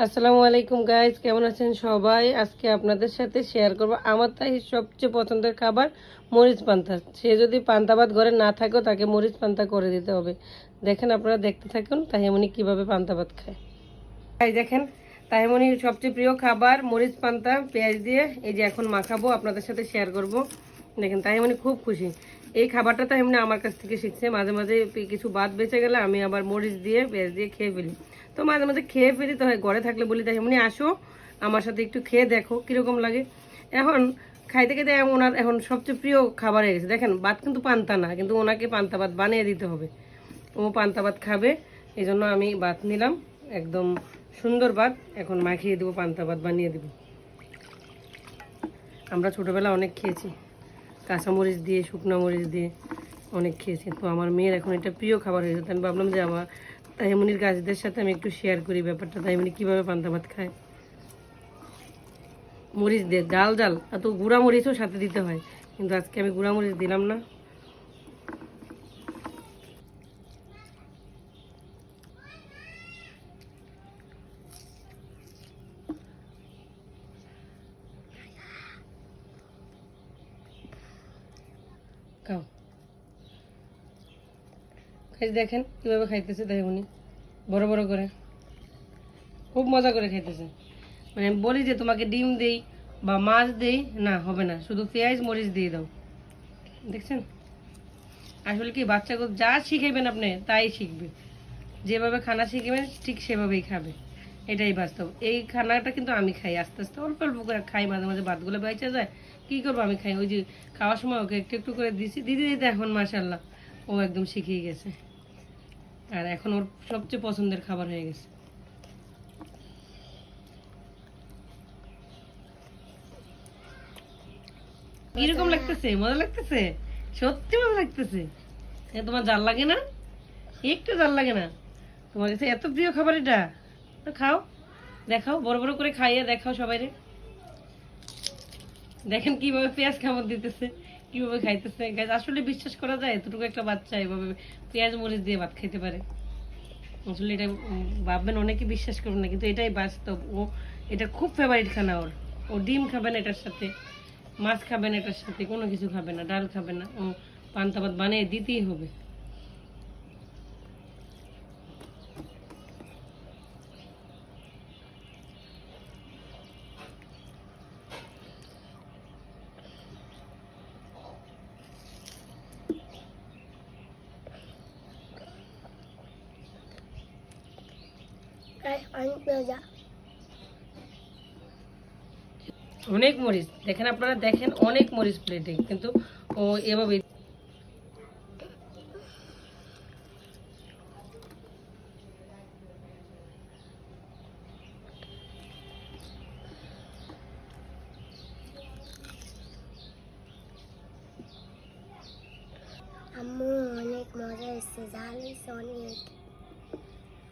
আসসালামু আলাইকুম গাইজ, কেমন আছেন সবাই? আজকে আপনাদের সাথে শেয়ার করব আমার তাই সবচেয়ে পছন্দের খাবার মরিচ পান্তা। সে যদি পান্তা ভাত ঘরে না থাকেও তাকে মরিচ পান্তা করে দিতে হবে। দেখেন, আপনারা দেখতে থাকুন তাহিমনি কিভাবে পান্তা ভাত খায়। তাই দেখেন, তাহিমনির সবচেয়ে প্রিয় খাবার মরিচ পান্তা পেঁয়াজ দিয়ে। এই যে এখন মাখাবো, আপনাদের সাথে শেয়ার করব। দেখেন, তাহিমনি খুব খুশি। এই খাবারটা তাহিমনি আমার কাছ থেকে শিখছে। মাঝে মাঝে কিছু ভাত বেঁচে গেলে আমি আবার মরিচ দিয়ে পেঁয়াজ দিয়ে খেয়ে ফেলি। তো মাঝে মাঝে খেয়ে ফেলি, তো ঘরে থাকলে বলি তাহিমনি আসো আমার সাথে একটু খেয়ে দেখো কীরকম লাগে। এখন খাইতে খেতে ওনার এখন সবচেয়ে প্রিয় খাবার হয়ে গেছে। দেখেন, ভাত কিন্তু পান্তা না, কিন্তু ওনাকে পান্তা ভাত বানিয়ে দিতে হবে। ও পান্তা ভাত খাবে, এই জন্য আমি ভাত নিলাম, একদম সুন্দর ভাত। এখন মাখিয়ে দেবো, পান্তা ভাত বানিয়ে দেবো। আমরা ছোটোবেলা অনেক খেয়েছি, কাঁচামরিচ দিয়ে, শুকনো মরিচ দিয়ে অনেক খেয়েছি। তো আমার মেয়ের এখন এটা প্রিয় খাবার হয়ে যেত। আমি ভাবলাম যে আমার তাহিমনির গাছদের সাথে আমি একটু শেয়ার করি ব্যাপারটা, তাহিমনি কীভাবে পান্তা ভাত খায় মরিচ দিয়ে। জাল জাল এত গুঁড়া মরিচও সাথে দিতে হয়, কিন্তু আজকে আমি গুঁড়া মরিচ দিলাম না। খাও, খাই দেখেন কীভাবে খাইতেছে তাহিমনি, বড় বড় করে, খুব মজা করে খাইতেছে। মানে আমি বলি যে তোমাকে ডিম দেই বা মাছ দেই, না হবে না, শুধু পেঁয়াজ মরিচ দিয়ে দাও। দেখছেন, আসলে কি বাচ্চাকে যা শিখাইবেন আপনি তাই শিখবে। যেভাবে খানা শিখবেন ঠিক সেভাবেই খাবে, এটাই বাস্তব। এই খানাটা কিন্তু আমি খাই আস্তে আস্তে, অল্প অল্প করে খাই। মাঝে মাঝে ভাতগুলো বেঁচে যায়, কী করবো, আমি খাই। ওই যে খাওয়ার সময় ওকে একটু একটু করে দিছি, দিতে দিতে এখন মাশাল্লাহ ও একদম শিখিয়ে গেছে। আর এখন ওর সবচেয়ে পছন্দের খাবার হয়ে গেছে। কিরকম লাগতেছে? মজা লাগতেছে, সত্যি মজা লাগতেছে। তোমার জাল লাগে না? একটু জাল লাগে না? তোমার কাছে এত প্রিয় খাবার এটা, খাও, দেখাও, বড় বড় করে খাইয়ে দেখাও সবাই। দেখেন কিভাবে পেঁয়াজ খাবার দিতেছে, কিভাবে খাইতেছে। আসলে বিশ্বাস করা যায় এতটুকু একটা বাচ্চা এভাবে পেঁয়াজ মরিচ দিয়ে ভাত খাইতে পারে? আসলে এটা ভাববেন অনেকে, বিশ্বাস করবেন না, কিন্তু এটাই বাস্তব। ও এটা খুব ফেভারিট খানা ওর। ও ডিম খাবেন এটার সাথে, মাছ খাবেন এটার সাথে, কোনো কিছু খাবে না, ডাল খাবে না, ও পান্তা ভাত বানিয়ে দিতেই হবে। অনেক মরিচ, দেখেন আপনারা, দেখেন অনেক মরিচ প্লেটে, কিন্তু ও এভাবে। আম্মু অনেক মজা এসেছে, জানিস অনেক।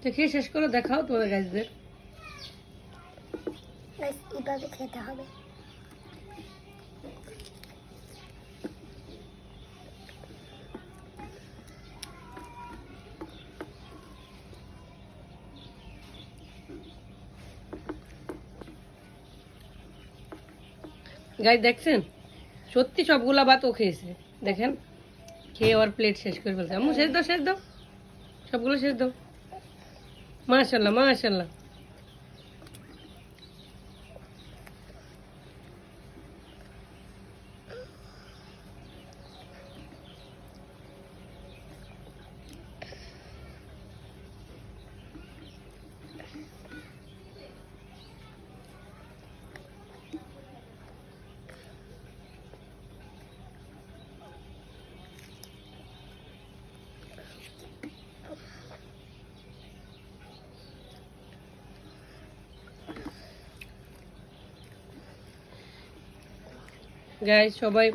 তো খেয়ে শেষ করে দেখাও তোমাদের গাছদের। এভাবে খেতে হবে। গাছ দেখছেন, সত্যি সবগুলা ভাত ও খেয়েছে। দেখেন, খেয়ে ওর প্লেট শেষ করে ফেলছে। আম্মু শেষ দাও, শেষ দাও, সবগুলো শেষ দাও। মাশাল্লাহ মাশাল্লাহ। গাইস, সবাই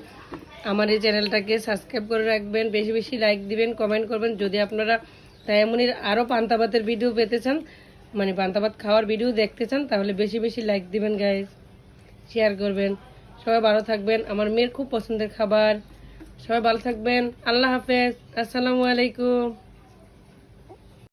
আমার এই চ্যানেলটাকে সাবস্ক্রাইব করে রাখবেন, বেশি বেশি লাইক দিবেন, কমেন্ট করবেন। যদি আপনারা তায়ামনির আরও পান্তা ভাতের ভিডিও পেতে চান, মানে পান্তা ভাত খাওয়ার ভিডিও দেখতে চান, তাহলে বেশি বেশি লাইক দিবেন গাইস, শেয়ার করবেন। সবাই ভালো থাকবেন, আমার মেয়ের খুব পছন্দের খাবার। সবাই ভালো থাকবেন, আল্লাহ হাফেজ, আসসালামু আলাইকুম।